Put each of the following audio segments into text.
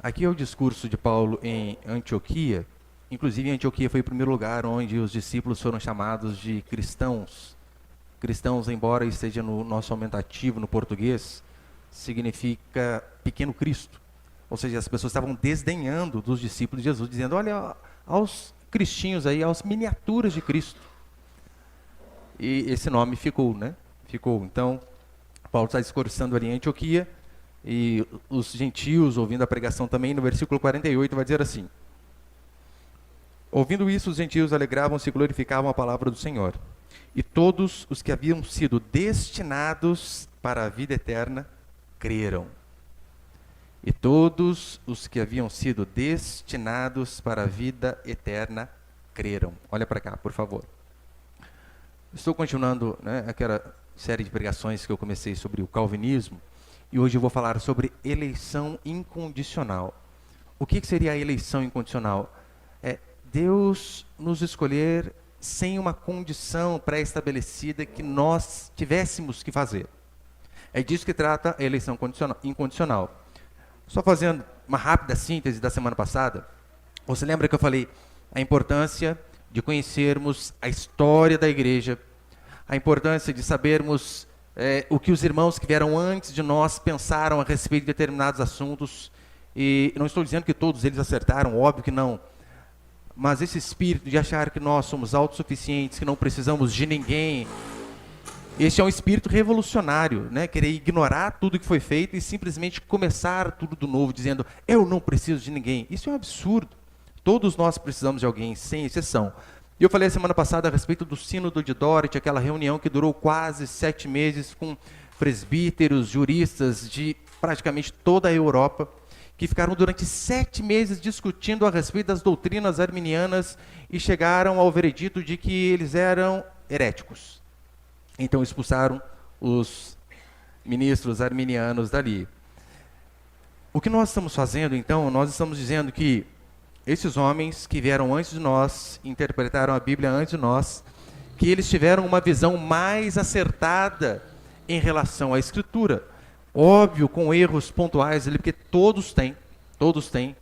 Aqui é o discurso de Paulo em Antioquia. Inclusive, Antioquia foi o primeiro lugar onde os discípulos foram chamados de cristãos. Cristãos, embora esteja no nosso aumentativo no português, significa pequeno Cristo. Ou seja, as pessoas estavam desdenhando dos discípulos de Jesus, dizendo, olha, aos cristinhos aí, aos miniaturas de Cristo. E esse nome ficou, né? Ficou. Então, Paulo está discursando ali em Antioquia, e os gentios, ouvindo a pregação também, no versículo 48, vai dizer assim: ouvindo isso, os gentios alegravam-se e glorificavam a palavra do Senhor. E todos os que haviam sido destinados para a vida eterna, creram. E todos os que haviam sido destinados para a vida eterna, creram. Olha para cá, por favor. Estou continuando, né, aquela série de pregações que eu comecei sobre o calvinismo, e hoje eu vou falar sobre eleição incondicional. O que seria a eleição incondicional? É Deus nos escolher sem uma condição pré-estabelecida que nós tivéssemos que fazer. É disso que trata a eleição incondicional. Só fazendo uma rápida síntese da semana passada, você lembra que eu falei a importância de conhecermos a história da igreja, a importância de sabermos o que os irmãos que vieram antes de nós pensaram a respeito de determinados assuntos. E não estou dizendo que todos eles acertaram, óbvio que não. Mas esse espírito de achar que nós somos autossuficientes, que não precisamos de ninguém, esse é um espírito revolucionário, né? Querer ignorar tudo que foi feito e simplesmente começar tudo do novo, dizendo, eu não preciso de ninguém. Isso é um absurdo. Todos nós precisamos de alguém, sem exceção. E eu falei a semana passada a respeito do sínodo de Dort, aquela reunião que durou quase 7 meses com presbíteros, juristas de praticamente toda a Europa, que ficaram durante 7 meses discutindo a respeito das doutrinas arminianas e chegaram ao veredito de que eles eram heréticos. Então expulsaram os ministros arminianos dali. O que nós estamos fazendo, então? Nós estamos dizendo que esses homens que vieram antes de nós, interpretaram a Bíblia antes de nós, que eles tiveram uma visão mais acertada em relação à Escritura. Óbvio, com erros pontuais ali, porque todos têm.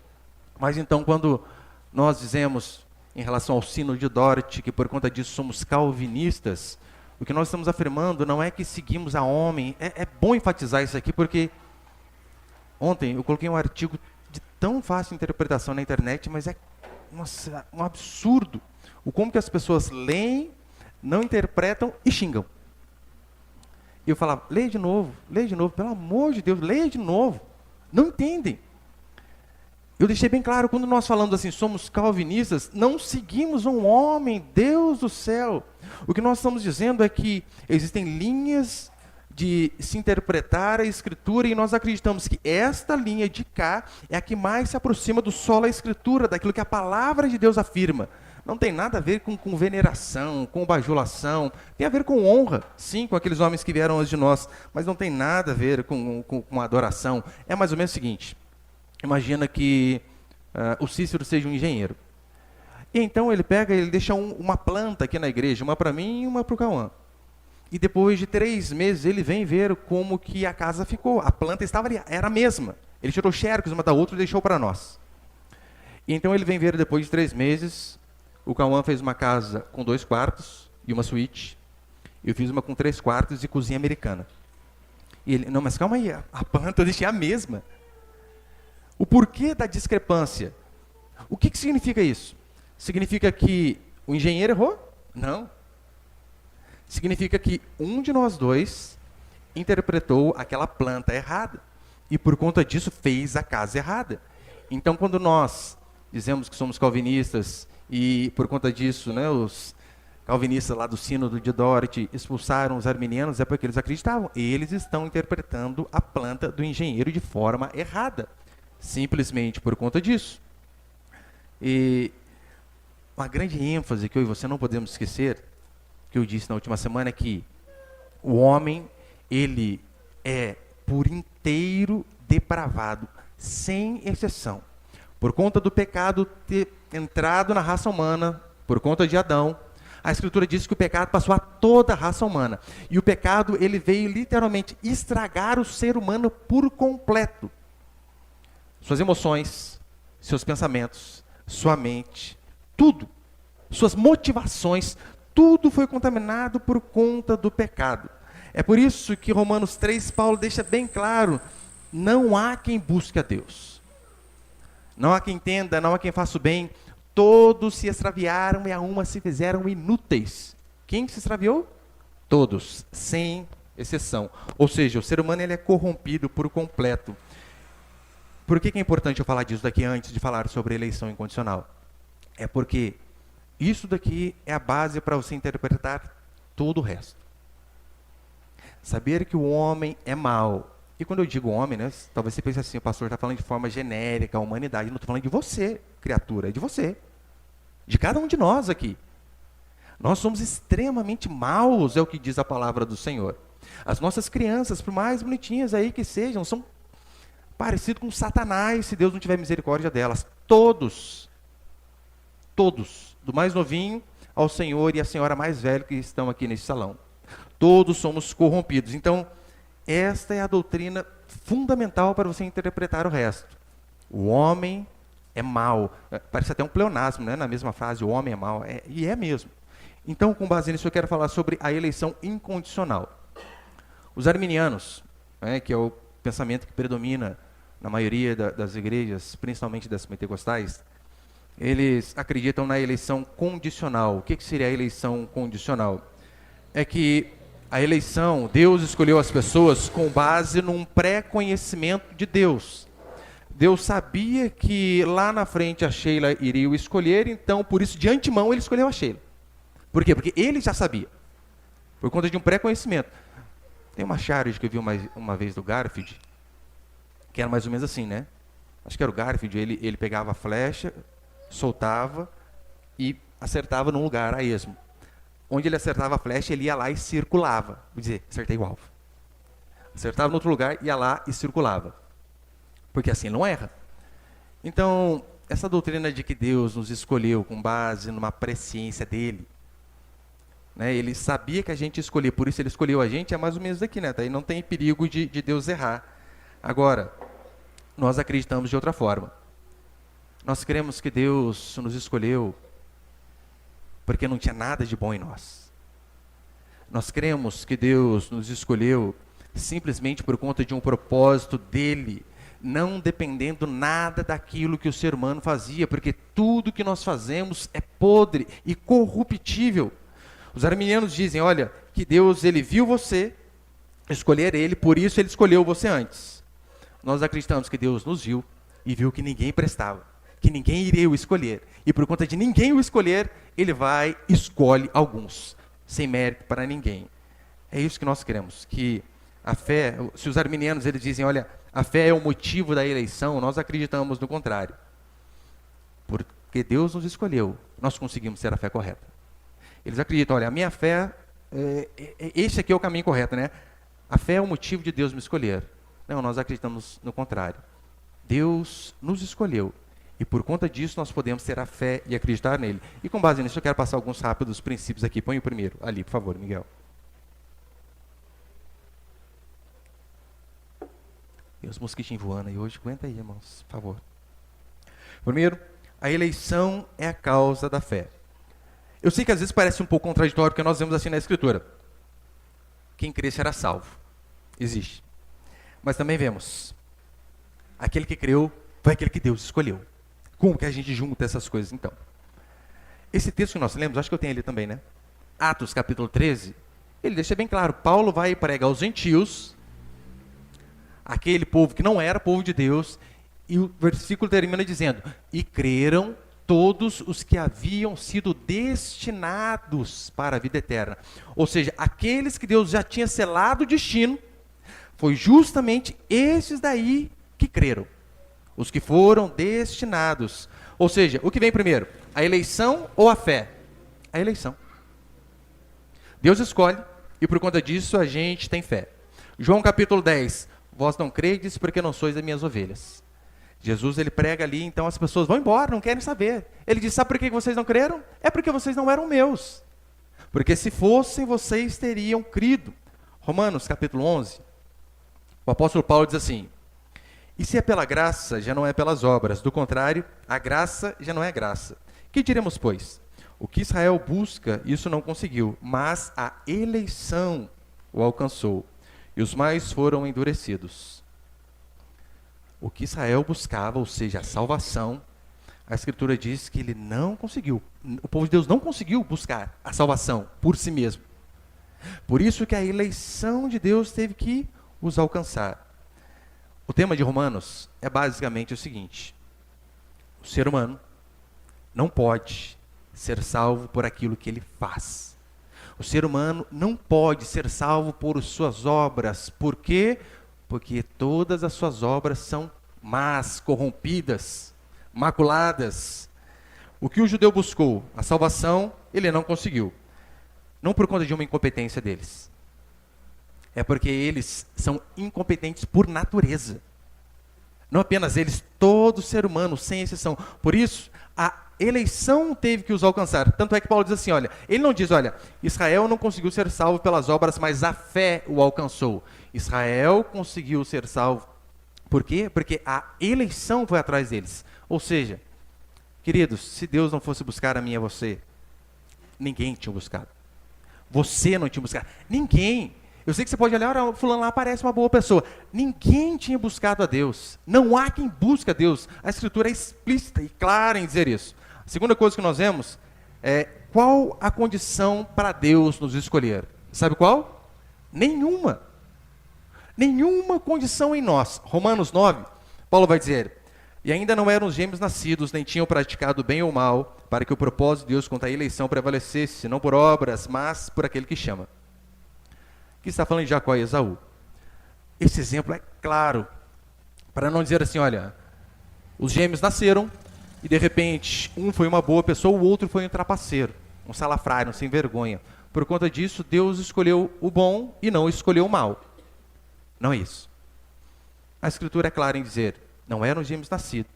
Mas então, quando nós dizemos, em relação ao Sínodo de Dort, que por conta disso somos calvinistas, o que nós estamos afirmando não é que seguimos a homem. É bom enfatizar isso aqui, porque ontem eu coloquei um artigo de tão fácil interpretação na internet, mas é um absurdo o como que as pessoas leem, não interpretam e xingam. E eu falava, leia de novo, pelo amor de Deus, leia de novo. Não entendem. Eu deixei bem claro, quando nós falamos assim, somos calvinistas, não seguimos um homem, Deus do céu. O que nós estamos dizendo é que existem linhas de se interpretar a Escritura, e nós acreditamos que esta linha de cá é a que mais se aproxima do sola Escritura, daquilo que a palavra de Deus afirma. Não tem nada a ver com veneração, com bajulação, tem a ver com honra, sim, com aqueles homens que vieram antes de nós, mas não tem nada a ver com adoração. É mais ou menos o seguinte, imagina que o Cícero seja um engenheiro, e então ele deixa uma planta aqui na igreja, uma para mim e uma para o Cauã. E depois de 3 meses ele vem ver como que a casa ficou. A planta estava ali, era a mesma. Ele tirou xerox uma da outra e deixou para nós. E então ele vem ver depois de 3 meses, o Cauã fez uma casa com 2 quartos e uma suíte. Eu fiz uma com 3 quartos e cozinha americana. E ele, não, mas calma aí, a planta eu deixei a mesma. O porquê da discrepância? O que significa isso? Significa que o engenheiro errou? Não. Significa que um de nós dois interpretou aquela planta errada. E por conta disso fez a casa errada. Então quando nós dizemos que somos calvinistas e por conta disso, né, os calvinistas lá do Sínodo de Dort expulsaram os arminianos, é porque eles acreditavam. Eles estão interpretando a planta do engenheiro de forma errada. Simplesmente por conta disso. E uma grande ênfase que eu e você não podemos esquecer, que eu disse na última semana, é que o homem, ele é por inteiro depravado, sem exceção. Por conta do pecado ter entrado na raça humana, por conta de Adão, a Escritura diz que o pecado passou a toda a raça humana. E o pecado, ele veio literalmente estragar o ser humano por completo. suas emoções, seus pensamentos, sua mente, tudo, suas motivações, tudo foi contaminado por conta do pecado. É por isso que Romanos 3, Paulo deixa bem claro, não há quem busque a Deus. Não há quem entenda, não há quem faça o bem. Todos se extraviaram e a uma se fizeram inúteis. Quem se extraviou? Todos, sem exceção. Ou seja, o ser humano ele é corrompido por completo. Por que é importante eu falar disso daqui antes de falar sobre eleição incondicional? É porque isso daqui é a base para você interpretar todo o resto. Saber que o homem é mau. E quando eu digo homem, né, talvez você pense assim, o pastor está falando de forma genérica, a humanidade. Não estou falando de você, criatura, é de você. De cada um de nós aqui. Nós somos extremamente maus, é o que diz a palavra do Senhor. As nossas crianças, por mais bonitinhas aí que sejam, são parecidas com Satanás, se Deus não tiver misericórdia delas. Todos, do mais novinho ao senhor e a senhora mais velha que estão aqui nesse salão. Todos somos corrompidos. Então, esta é a doutrina fundamental para você interpretar o resto. O homem é mau. Parece até um pleonasmo, né? Na mesma frase, o homem é mau. E é mesmo. Então, com base nisso, eu quero falar sobre a eleição incondicional. Os arminianos, né, que é o pensamento que predomina na maioria das igrejas, principalmente das pentecostais, eles acreditam na eleição condicional. O que seria a eleição condicional? É que a eleição, Deus escolheu as pessoas com base num pré-conhecimento de Deus. Deus sabia que lá na frente a Sheila iria o escolher, então, por isso, de antemão, ele escolheu a Sheila. Por quê? Porque ele já sabia. Por conta de um pré-conhecimento. Tem uma charge que eu vi uma vez do Garfield, que era mais ou menos assim, né? Acho que era o Garfield, ele pegava a flecha, soltava e acertava num lugar a esmo. Onde ele acertava a flecha, ele ia lá e circulava. Vou dizer, acertei o alvo. Acertava em outro lugar, ia lá e circulava. Porque assim ele não erra. Então, essa doutrina de que Deus nos escolheu com base numa presciência dele, né, ele sabia que a gente escolhia, por isso ele escolheu a gente, é mais ou menos daqui, né? Daí não tem perigo de Deus errar. Agora, nós acreditamos de outra forma. Nós cremos que Deus nos escolheu porque não tinha nada de bom em nós. Nós cremos que Deus nos escolheu simplesmente por conta de um propósito dele, não dependendo nada daquilo que o ser humano fazia, porque tudo que nós fazemos é podre e corruptível. Os arminianos dizem, olha, que Deus ele viu você, escolher ele, por isso ele escolheu você antes. Nós acreditamos que Deus nos viu e viu que ninguém prestava, que ninguém iria o escolher. E por conta de ninguém o escolher, ele vai e escolhe alguns, sem mérito para ninguém. É isso que nós queremos, que a fé, se os arminianos eles dizem, olha, a fé é o motivo da eleição, nós acreditamos no contrário. Porque Deus nos escolheu, nós conseguimos ter a fé correta. Eles acreditam, olha, a minha fé, esse aqui é o caminho correto, né? A fé é o motivo de Deus me escolher. Não, nós acreditamos no contrário. Deus nos escolheu. E por conta disso nós podemos ter a fé e acreditar nele. E com base nisso eu quero passar alguns rápidos princípios aqui. Põe o primeiro ali, por favor, Miguel. Tem os mosquitinhos voando aí hoje. Aguenta aí, irmãos, por favor. Primeiro, a eleição é a causa da fé. Eu sei que às vezes parece um pouco contraditório, porque nós vemos assim na Escritura. Quem crê será salvo. Existe. Mas também vemos. Aquele que creu foi aquele que Deus escolheu. Como que a gente junta essas coisas, então? Esse texto que nós lemos, acho que eu tenho ali também, né? Atos, capítulo 13, ele deixa bem claro. Paulo vai pregar aos gentios, aquele povo que não era povo de Deus, e o versículo termina dizendo, e creram todos os que haviam sido destinados para a vida eterna. Ou seja, aqueles que Deus já tinha selado o destino, foi justamente esses daí que creram. Os que foram destinados. Ou seja, o que vem primeiro? A eleição ou a fé? A eleição. Deus escolhe e por conta disso a gente tem fé. João capítulo 10. Vós não credes porque não sois as minhas ovelhas. Jesus ele prega ali, então as pessoas vão embora, não querem saber. Ele diz, sabe por que vocês não creram? É porque vocês não eram meus. Porque se fossem, vocês teriam crido. Romanos capítulo 11. O apóstolo Paulo diz assim, E se é pela graça, já não é pelas obras. Do contrário, a graça já não é graça. Que diremos, pois? O que Israel busca, isso não conseguiu, mas a eleição o alcançou, e os mais foram endurecidos. O que Israel buscava, ou seja, a salvação, a Escritura diz que ele não conseguiu. O povo de Deus não conseguiu buscar a salvação por si mesmo. Por isso que a eleição de Deus teve que os alcançar. O tema de Romanos é basicamente o seguinte: o ser humano não pode ser salvo por aquilo que ele faz. O ser humano não pode ser salvo por suas obras. Por quê? Porque todas as suas obras são más, corrompidas, maculadas. O que o judeu buscou, a salvação, ele não conseguiu. Não por conta de uma incompetência deles. É porque eles são incompetentes por natureza. Não apenas eles, todo ser humano, sem exceção. Por isso, a eleição teve que os alcançar. Tanto é que Paulo diz assim, olha, ele não diz, olha, Israel não conseguiu ser salvo pelas obras, mas a fé o alcançou. Israel conseguiu ser salvo. Por quê? Porque a eleição foi atrás deles. Ou seja, queridos, se Deus não fosse buscar a mim e a você, ninguém tinha buscado. Você não tinha buscado. Ninguém. Eu sei que você pode olhar, fulano lá parece uma boa pessoa. Ninguém tinha buscado a Deus. Não há quem busque a Deus. A Escritura é explícita e clara em dizer isso. A segunda coisa que nós vemos é qual a condição para Deus nos escolher. Sabe qual? Nenhuma. Nenhuma condição em nós. Romanos 9, Paulo vai dizer, e ainda não eram os gêmeos nascidos, nem tinham praticado bem ou mal, para que o propósito de Deus quanto à eleição prevalecesse, não por obras, mas por aquele que chama. Aqui está falando de Jacó e Esaú. Esse exemplo é claro, para não dizer assim, olha, os gêmeos nasceram, e de repente, um foi uma boa pessoa, o outro foi um trapaceiro, um salafrário, um sem vergonha. Por conta disso, Deus escolheu o bom e não escolheu o mal. Não é isso. A Escritura é clara em dizer, não eram gêmeos nascidos,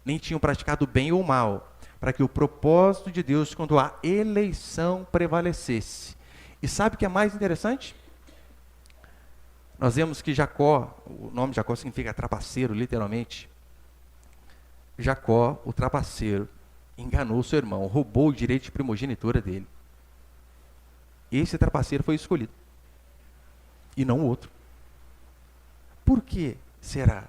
nem tinham praticado bem ou mal, para que o propósito de Deus quanto à eleição prevalecesse. E sabe o que é mais interessante? Nós vemos que Jacó, o nome de Jacó significa trapaceiro, literalmente. Jacó, o trapaceiro, enganou seu irmão, roubou o direito de primogenitura dele. Esse trapaceiro foi escolhido, e não o outro. Por que será?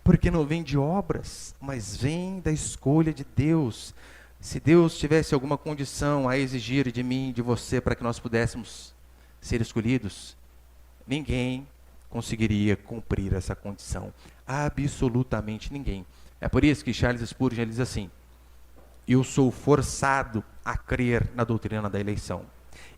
Porque não vem de obras, mas vem da escolha de Deus. Se Deus tivesse alguma condição a exigir de mim, de você, para que nós pudéssemos ser escolhidos, ninguém conseguiria cumprir essa condição. Absolutamente ninguém. É por isso que Charles Spurgeon diz assim, eu sou forçado a crer na doutrina da eleição.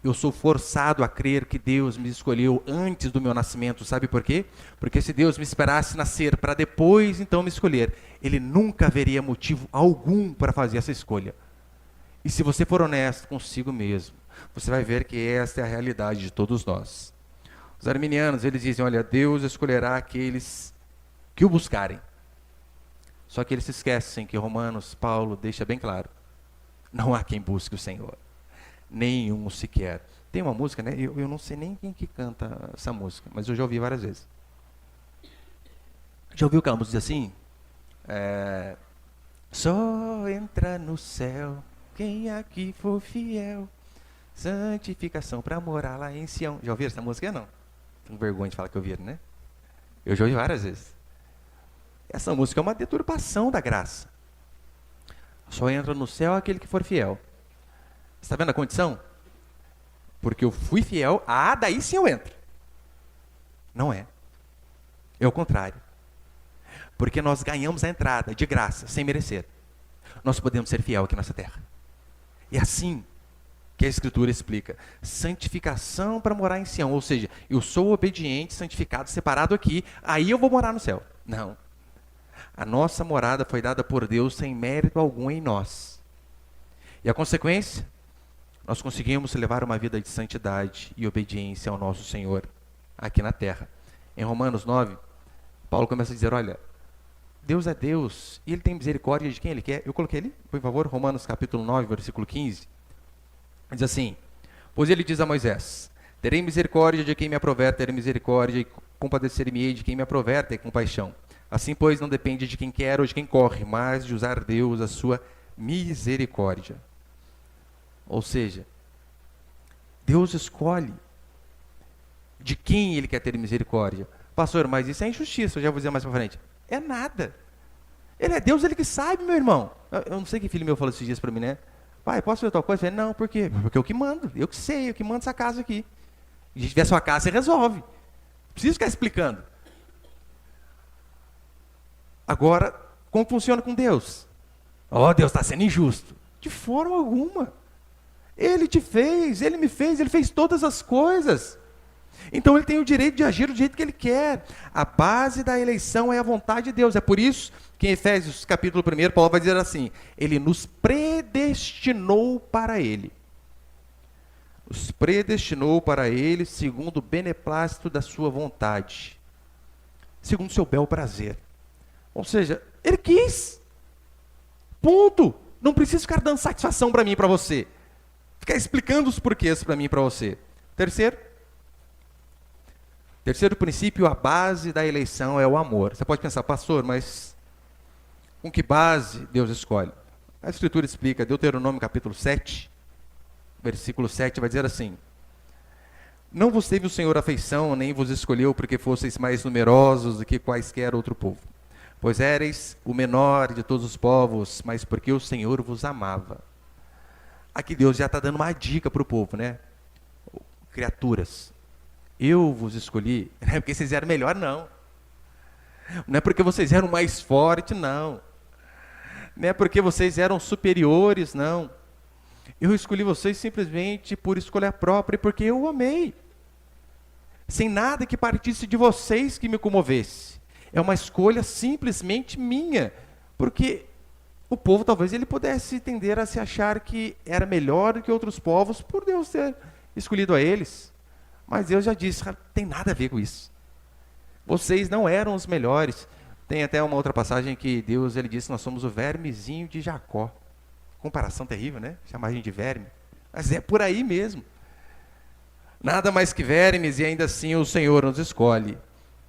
Eu sou forçado a crer que Deus me escolheu antes do meu nascimento. Sabe por quê? Porque se Deus me esperasse nascer para depois então me escolher, Ele nunca haveria motivo algum para fazer essa escolha. E se você for honesto consigo mesmo, você vai ver que esta é a realidade de todos nós. Os arminianos, eles dizem, olha, Deus escolherá aqueles que o buscarem. Só que eles se esquecem que Romanos, Paulo, deixa bem claro, não há quem busque o Senhor. Nenhum sequer. Tem uma música, né? Eu não sei nem quem que canta essa música, mas eu já ouvi várias vezes. Já ouviu aquela música assim? Só entra no céu quem aqui for fiel, santificação para morar lá em Sião. Já ouviram essa música? Não. Tenho vergonha de falar que ouviram, né? Eu já ouvi várias vezes. Essa música é uma deturpação da graça. Só entra no céu aquele que for fiel. Está vendo a condição? Porque eu fui fiel, daí sim eu entro. Não é. É o contrário. Porque nós ganhamos a entrada de graça, sem merecer. Nós podemos ser fiel aqui nessa terra. É assim que a Escritura explica. Santificação para morar em Sião. Ou seja, eu sou obediente, santificado, separado aqui, aí eu vou morar no céu. Não. A nossa morada foi dada por Deus sem mérito algum em nós. E a consequência? Nós conseguimos levar uma vida de santidade e obediência ao nosso Senhor aqui na terra. Em Romanos 9, Paulo começa a dizer, olha, Deus é Deus e Ele tem misericórdia de quem Ele quer. Eu coloquei ali, por favor, Romanos capítulo 9, versículo 15. Diz assim, pois Ele diz a Moisés, terei misericórdia de quem me aprover, terei misericórdia e compadecer-me-ei de quem me aprover, ter compaixão. Assim, pois, não depende de quem quer ou de quem corre, mas de usar Deus a sua misericórdia. Ou seja, Deus escolhe de quem Ele quer ter misericórdia. Pastor, mas isso é injustiça, eu já vou dizer mais para frente. É nada. Ele é Deus, Ele que sabe, meu irmão. Eu não sei que filho meu falou esses dias para mim, né? Pai, posso fazer tal coisa? Eu falei, não, por quê? Porque eu que mando, eu que sei, eu que mando essa casa aqui. Se tiver sua casa, você resolve. Não preciso ficar explicando. Agora, como funciona com Deus? Deus está sendo injusto. De forma alguma. Ele te fez, Ele me fez, Ele fez todas as coisas. Então Ele tem o direito de agir do jeito que Ele quer. A base da eleição é a vontade de Deus. É por isso que em Efésios capítulo 1, Paulo vai dizer assim, Ele nos predestinou para Ele. Nos predestinou para Ele segundo o beneplácito da sua vontade. Segundo o seu bel prazer. Ou seja, Ele quis. Ponto. Não precisa ficar dando satisfação para mim e para você. Ficar explicando os porquês para mim e para você. Terceiro princípio, a base da eleição é o amor. Você pode pensar, pastor, mas com que base Deus escolhe? A Escritura explica, Deuteronômio capítulo 7, versículo 7, vai dizer assim, não vos teve o Senhor afeição, nem vos escolheu porque fosseis mais numerosos do que quaisquer outro povo. Pois éreis o menor de todos os povos, mas porque o Senhor vos amava. Aqui Deus já está dando uma dica para o povo, né? Criaturas, eu vos escolhi, não é porque vocês eram melhor, não. Não é porque vocês eram mais fortes, não. Não é porque vocês eram superiores, não. Eu escolhi vocês simplesmente por escolha própria, porque eu amei. Sem nada que partisse de vocês que me comovesse. É uma escolha simplesmente minha, porque o povo talvez ele pudesse tender a se achar que era melhor do que outros povos por Deus ter escolhido a eles. Mas Deus já disse, tem nada a ver com isso. Vocês não eram os melhores. Tem até uma outra passagem que Deus ele disse, nós somos o vermezinho de Jacó. Comparação terrível, né? Chamar a gente de verme. Mas é por aí mesmo. Nada mais que vermes e ainda assim o Senhor nos escolhe.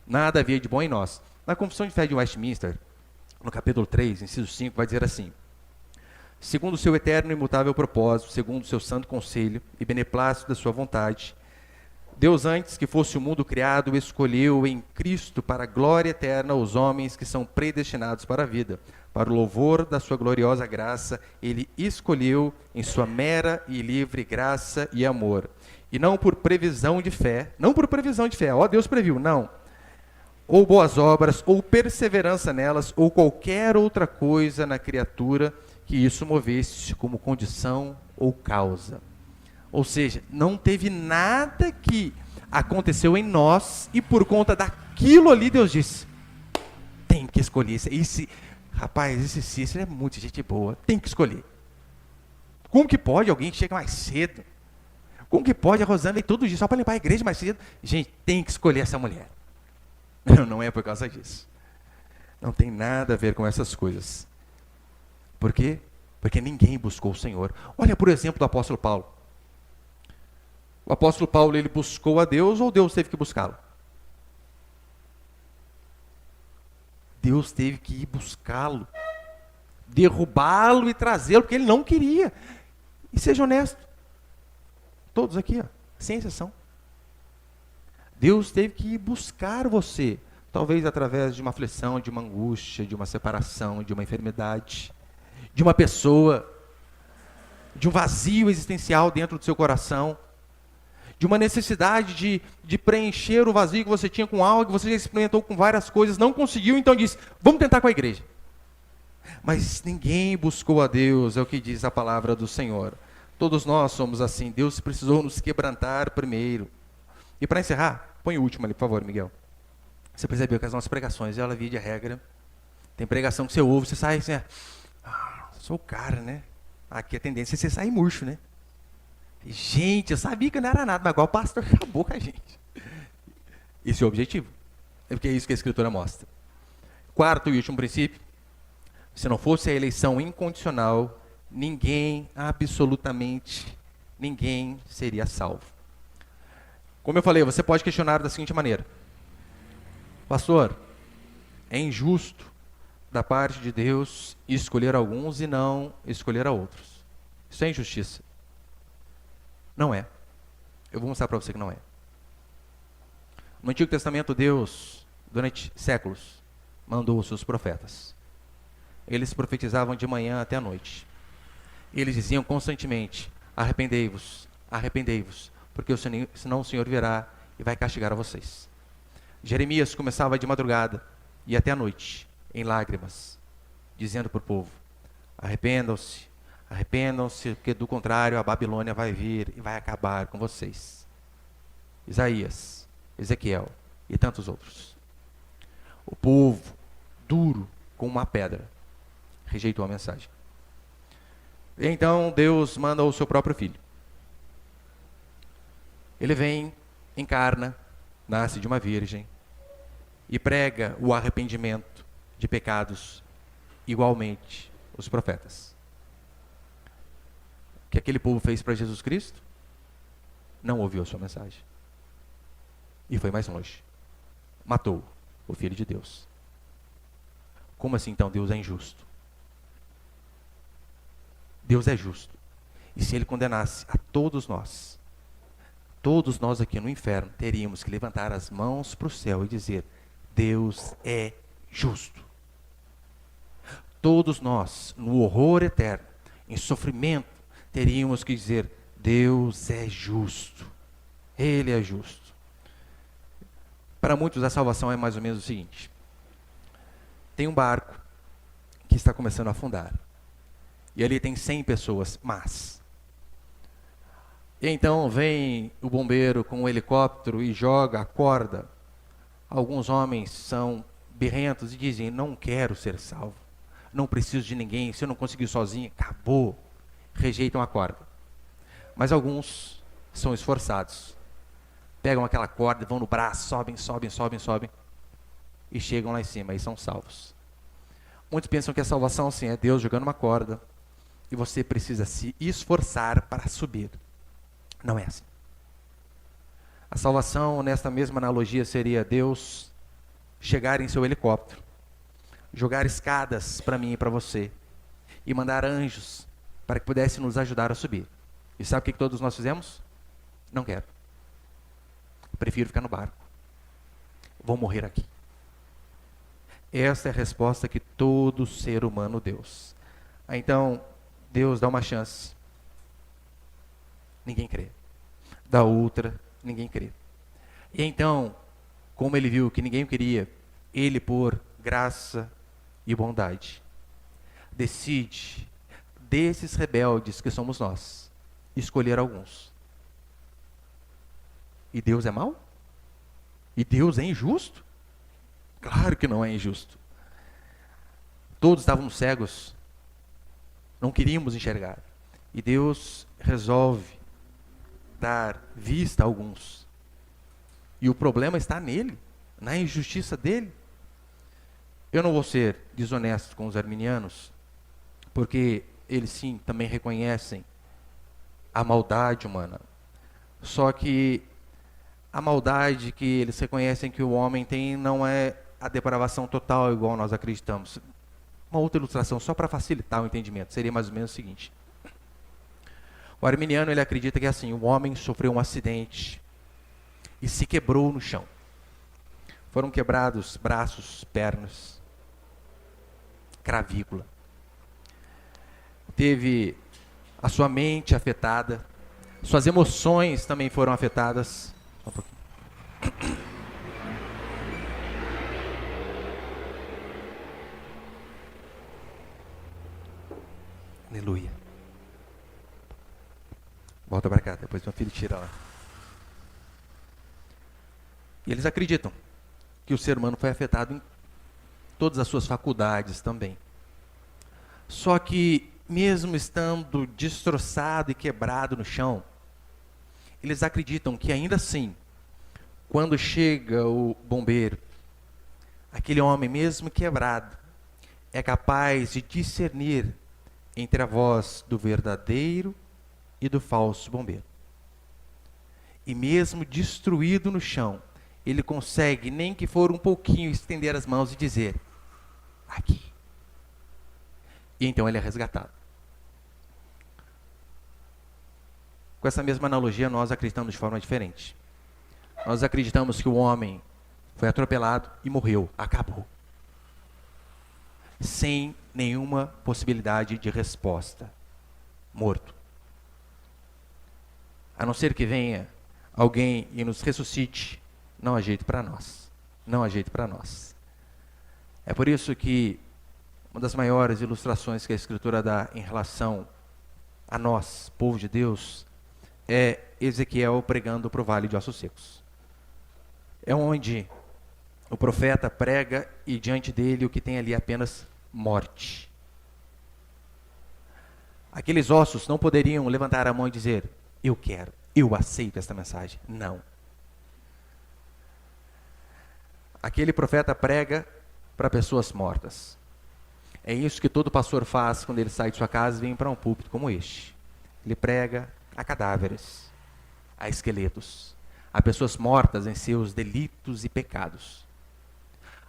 Nada havia de bom em nós. Na Confissão de Fé de Westminster, no capítulo 3, inciso 5, vai dizer assim, segundo o seu eterno e imutável propósito, segundo o seu santo conselho e beneplácito da sua vontade, Deus, antes que fosse o mundo criado, escolheu em Cristo para a glória eterna os homens que são predestinados para a vida. Para o louvor da sua gloriosa graça, Ele escolheu em sua mera e livre graça e amor. E não por previsão de fé, Deus previu, não. Ou boas obras, ou perseverança nelas, ou qualquer outra coisa na criatura que isso movesse como condição ou causa. Ou seja, não teve nada que aconteceu em nós e por conta daquilo ali Deus disse, tem que escolher. Esse Cícero é muito gente boa, tem que escolher. Como que pode alguém que chega mais cedo? Como que pode a Rosana ir todo dia só para limpar a igreja mais cedo? Gente, tem que escolher essa mulher. Não é por causa disso. Não tem nada a ver com essas coisas. Por quê? Porque ninguém buscou o Senhor. Olha, por exemplo, do apóstolo Paulo. O apóstolo Paulo, ele buscou a Deus ou Deus teve que buscá-lo? Deus teve que ir buscá-lo, derrubá-lo e trazê-lo, porque ele não queria. E seja honesto, todos aqui, sem exceção. Deus teve que ir buscar você, talvez através de uma aflição, de uma angústia, de uma separação, de uma enfermidade, de uma pessoa, de um vazio existencial dentro do seu coração, de uma necessidade de preencher o vazio que você tinha com algo, que você já experimentou com várias coisas, não conseguiu, então disse, vamos tentar com a igreja. Mas ninguém buscou a Deus, é o que diz a palavra do Senhor. Todos nós somos assim, Deus precisou nos quebrantar primeiro. E para encerrar, põe o último ali, por favor, Miguel. Você percebeu que as nossas pregações, ela via de regra, tem pregação que você ouve, você sai assim, sou o cara, né? Aqui a tendência é você sair murcho, né? Gente, eu sabia que não era nada, mas igual o pastor acabou com a gente. Esse é o objetivo. É porque é isso que a Escritura mostra. Quarto e último princípio. Se não fosse a eleição incondicional, ninguém, absolutamente ninguém seria salvo. Como eu falei, você pode questionar da seguinte maneira. Pastor, É injusto da parte de Deus escolher alguns e não escolher a outros. Isso é injustiça. Não é. Eu vou mostrar para você que não é. No Antigo Testamento, Deus, durante séculos, mandou os seus profetas. Eles profetizavam de manhã até a noite. Eles diziam constantemente: arrependei-vos, arrependei-vos, porque senão o Senhor virá e vai castigar a vocês. Jeremias começava de madrugada e até a noite, em lágrimas, dizendo para o povo: arrependam-se, arrependam-se, porque do contrário a Babilônia vai vir e vai acabar com vocês. Isaías, Ezequiel e tantos outros. O povo, duro como uma pedra, rejeitou a mensagem. Então Deus manda o seu próprio filho. Ele vem, encarna, nasce de uma virgem e prega o arrependimento de pecados igualmente os profetas. O que aquele povo fez para Jesus Cristo? Não ouviu a sua mensagem. E foi mais longe. Matou o Filho de Deus. Como assim então Deus é injusto? Deus é justo. E se Ele condenasse a todos nós aqui no inferno, teríamos que levantar as mãos para o céu e dizer: Deus é justo. Todos nós, no horror eterno, em sofrimento, teríamos que dizer: Deus é justo. Ele é justo. Para muitos a salvação é mais ou menos o seguinte: tem um barco que está começando a afundar. E ali tem 100 pessoas, mas... E então vem o bombeiro com um helicóptero e joga a corda. Alguns homens são birrentos e dizem: não quero ser salvo, não preciso de ninguém, se eu não conseguir sozinho, acabou. Rejeitam a corda. Mas alguns são esforçados. Pegam aquela corda, vão no braço, sobem e chegam lá em cima e são salvos. Muitos pensam que a salvação assim é Deus jogando uma corda e você precisa se esforçar para subir. Não é assim. A salvação, nesta mesma analogia, seria Deus chegar em seu helicóptero, jogar escadas para mim e para você, e mandar anjos para que pudessem nos ajudar a subir. E sabe o que todos nós fizemos? Não quero. Prefiro ficar no barco. Vou morrer aqui. Essa é a resposta que todo ser humano deu. Então, Deus dá uma chance. Ninguém crê. Dá outra, ninguém crê. E então, como ele viu que ninguém queria, ele, por graça e bondade, decide, desses rebeldes que somos nós, escolher alguns. E Deus é mau? E Deus é injusto? Claro que não é injusto. Todos estávamos cegos, não queríamos enxergar. E Deus resolve dar vista a alguns. E o problema está nele, na injustiça dele. Eu não vou ser desonesto com os arminianos, porque eles sim também reconhecem a maldade humana. Só que a maldade que eles reconhecem que o homem tem não é a depravação total igual nós acreditamos. Uma outra ilustração, só para facilitar o entendimento, seria mais ou menos o seguinte. O arminiano, ele acredita que assim, o homem sofreu um acidente e se quebrou no chão. Foram quebrados braços, pernas, cravícula. Teve a sua mente afetada, suas emoções também foram afetadas. Só um pouquinho. Aleluia. Volta para cá, depois meu filho tira lá. E eles acreditam que o ser humano foi afetado em todas as suas faculdades também. Só que, mesmo estando destroçado e quebrado no chão, eles acreditam que ainda assim, quando chega o bombeiro, aquele homem mesmo quebrado, é capaz de discernir entre a voz do verdadeiro e do falso bombeiro. E mesmo destruído no chão, ele consegue, nem que for um pouquinho, estender as mãos e dizer: aqui. E então ele é resgatado. Com essa mesma analogia, nós acreditamos de forma diferente. Nós acreditamos que o homem foi atropelado e morreu, acabou. Sem nenhuma possibilidade de resposta. Morto. A não ser que venha alguém e nos ressuscite, não há jeito para nós. Não há jeito para nós. É por isso que uma das maiores ilustrações que a Escritura dá em relação a nós, povo de Deus, é Ezequiel pregando para o vale de ossos secos. É onde o profeta prega e diante dele o que tem ali é apenas morte. Aqueles ossos não poderiam levantar a mão e dizer: eu quero, eu aceito esta mensagem. Não. Aquele profeta prega para pessoas mortas. É isso que todo pastor faz quando ele sai de sua casa e vem para um púlpito como este. Ele prega a cadáveres, a esqueletos, a pessoas mortas em seus delitos e pecados.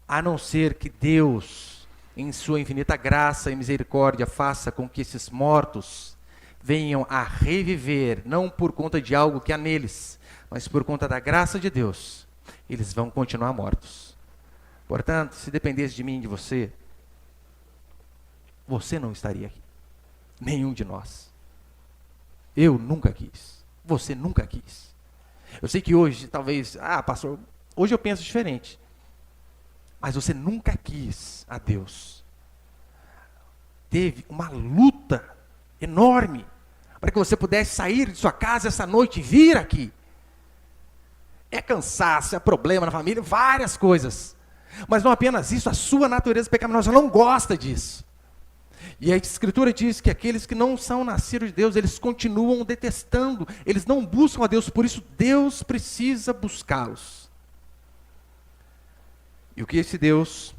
A não ser que Deus, em sua infinita graça e misericórdia, faça com que esses mortos venham a reviver, não por conta de algo que há neles, mas por conta da graça de Deus, eles vão continuar mortos. Portanto, se dependesse de mim e de você, você não estaria aqui. Nenhum de nós. Eu nunca quis. Você nunca quis. Eu sei que hoje, talvez, pastor, hoje eu penso diferente. Mas você nunca quis a Deus. Teve uma luta enorme para que você pudesse sair de sua casa essa noite e vir aqui. É cansaço, é problema na família, várias coisas. Mas não apenas isso, a sua natureza pecaminosa não gosta disso. E a Escritura diz que aqueles que não são nascidos de Deus, eles continuam detestando, eles não buscam a Deus, por isso Deus precisa buscá-los. E o que esse Deus,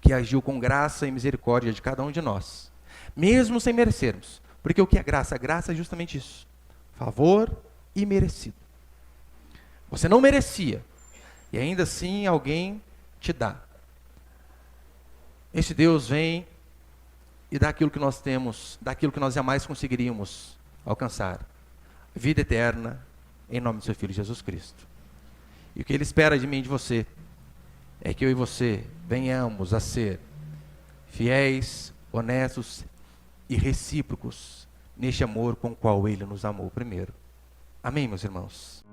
que agiu com graça e misericórdia de cada um de nós, mesmo sem merecermos, porque o que é graça? A graça é justamente isso, favor imerecido. Você não merecia, e ainda assim alguém te dá. Esse Deus vem e dá aquilo que nós temos, daquilo que nós jamais conseguiríamos alcançar. Vida eterna, em nome do seu Filho Jesus Cristo. E o que Ele espera de mim e de você, é que eu e você venhamos a ser fiéis, honestos e recíprocos neste amor com o qual Ele nos amou primeiro. Amém, meus irmãos?